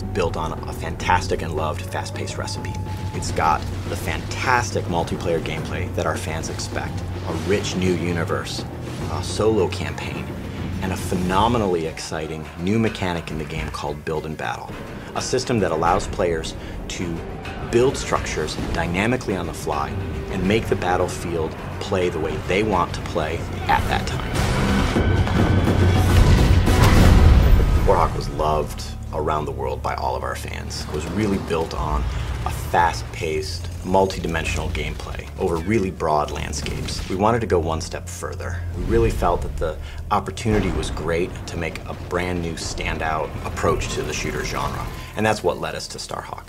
is built on a fantastic and loved fast-paced recipe. It's got the fantastic multiplayer gameplay that our fans expect, a rich new universe, a solo campaign, and a phenomenally exciting new mechanic in the game called Build and Battle, a system that allows players to build structures dynamically on the fly and make the battlefield play the way they want to play at that time. Starhawk was loved around the world by all of our fans. It was really built on a fast-paced, multi-dimensional gameplay over really broad landscapes. We wanted to go one step further. We really felt that the opportunity was great to make a brand new standout approach to the shooter genre, and that's what led us to Starhawk.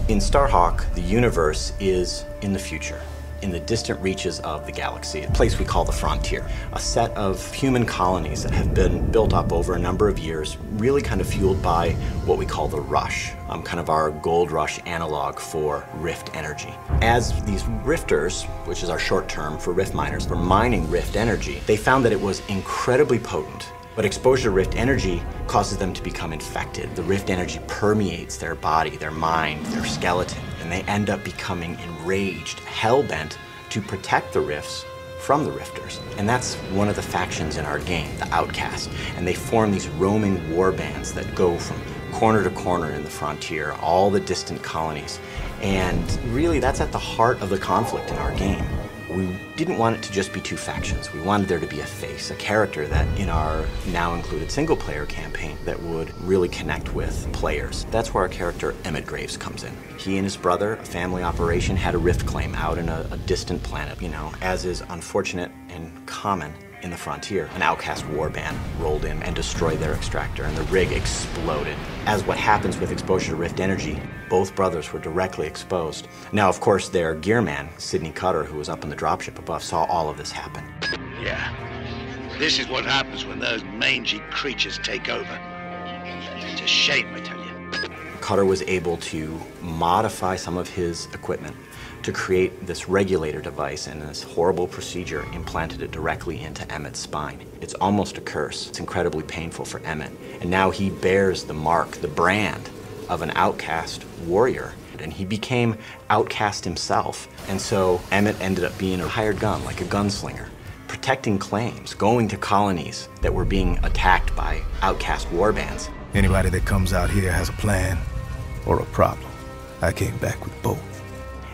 In Starhawk, the universe is in the future, in the distant reaches of the galaxy, a place we call the Frontier, a set of human colonies that have been built up over a number of years, really kind of fueled by what we call the Rush, kind of our gold rush analog for rift energy. As these rifters, which is our short term for rift miners, were mining rift energy, they found that it was incredibly potent. But exposure to rift energy causes them to become infected. The rift energy permeates their body, their mind, their skeleton, and they end up becoming enraged, hell-bent to protect the rifts from the rifters. And that's one of the factions in our game, the Outcast. And they form these roaming war bands that go from corner to corner in the Frontier, all the distant colonies. And really, that's at the heart of the conflict in our game. We didn't want it to just be two factions. We wanted there to be a face, a character that in our now included single-player campaign that would really connect with players. That's where our character Emmett Graves comes in. He and his brother, a family operation, had a rift claim out in a distant planet. You know, as is unfortunate and common in the Frontier, an outcast warband rolled in and destroyed their extractor, and the rig exploded. As what happens with exposure to rift energy, both brothers were directly exposed. Now, of course, their gearman, Sidney Cutter, who was up in the dropship above, saw all of this happen. Yeah, this is what happens when those mangy creatures take over. It's a shame, I tell you. Cutter was able to modify some of his equipment to create this regulator device, and this horrible procedure implanted it directly into Emmett's spine. It's almost a curse. It's incredibly painful for Emmett. And now he bears the mark, the brand of an outcast warrior. And he became outcast himself. And so Emmett ended up being a hired gun, like a gunslinger, protecting claims, going to colonies that were being attacked by outcast warbands. Anybody that comes out here has a plan or a problem. I came back with both.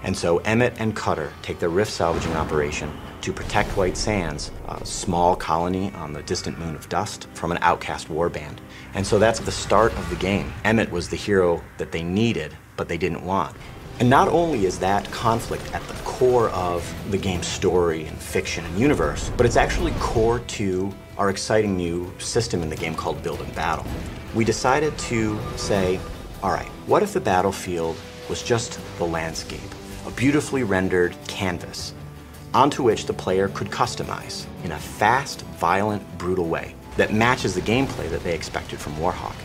And so Emmett and Cutter take their rift salvaging operation to protect White Sands, a small colony on the distant moon of Dust, from an outcast warband. And so that's the start of the game. Emmett was the hero that they needed, but they didn't want. And not only is that conflict at the core of the game's story and fiction and universe, but it's actually core to our exciting new system in the game called Build and Battle. We decided to say, all right, what if the battlefield was just the landscape? A beautifully rendered canvas onto which the player could customize in a fast, violent, brutal way that matches the gameplay that they expected from Warhawk.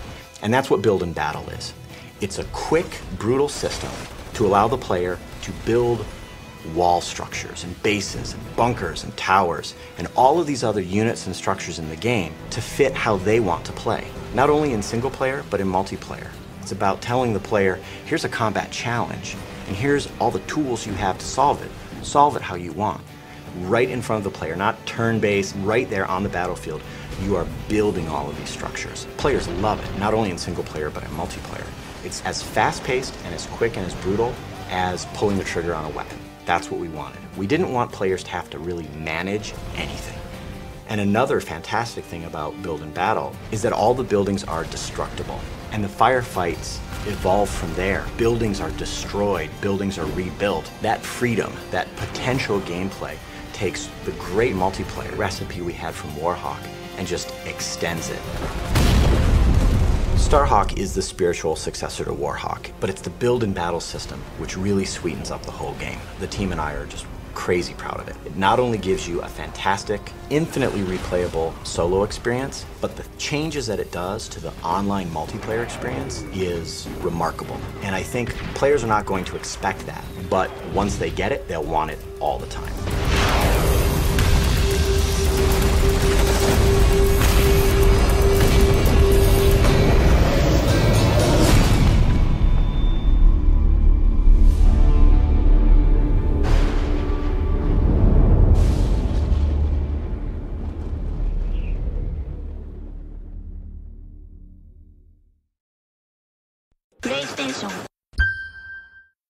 And that's what Build and Battle is. It's a quick, brutal system to allow the player to build wall structures and bases and bunkers and towers and all of these other units and structures in the game to fit how they want to play, not only in single player, but in multiplayer. It's about telling the player, here's a combat challenge, and here's all the tools you have to solve it. Solve it how you want. Right in front of the player, not turn-based, right there on the battlefield. You are building all of these structures. Players love it, not only in single player, but in multiplayer. It's as fast-paced and as quick and as brutal as pulling the trigger on a weapon. That's what we wanted. We didn't want players to have to really manage anything. And another fantastic thing about Build and Battle is that all the buildings are destructible. And the firefights evolve from there. Buildings are destroyed, buildings are rebuilt. That freedom, that potential gameplay takes the great multiplayer recipe we had from Warhawk and just extends it. Starhawk is the spiritual successor to Warhawk, but it's the Build and Battle system which really sweetens up the whole game. The team and I are just crazy proud of it. It not only gives you a fantastic, infinitely replayable solo experience, but the changes that it does to the online multiplayer experience is remarkable. And I think players are not going to expect that, but once they get it, they'll want it all the time.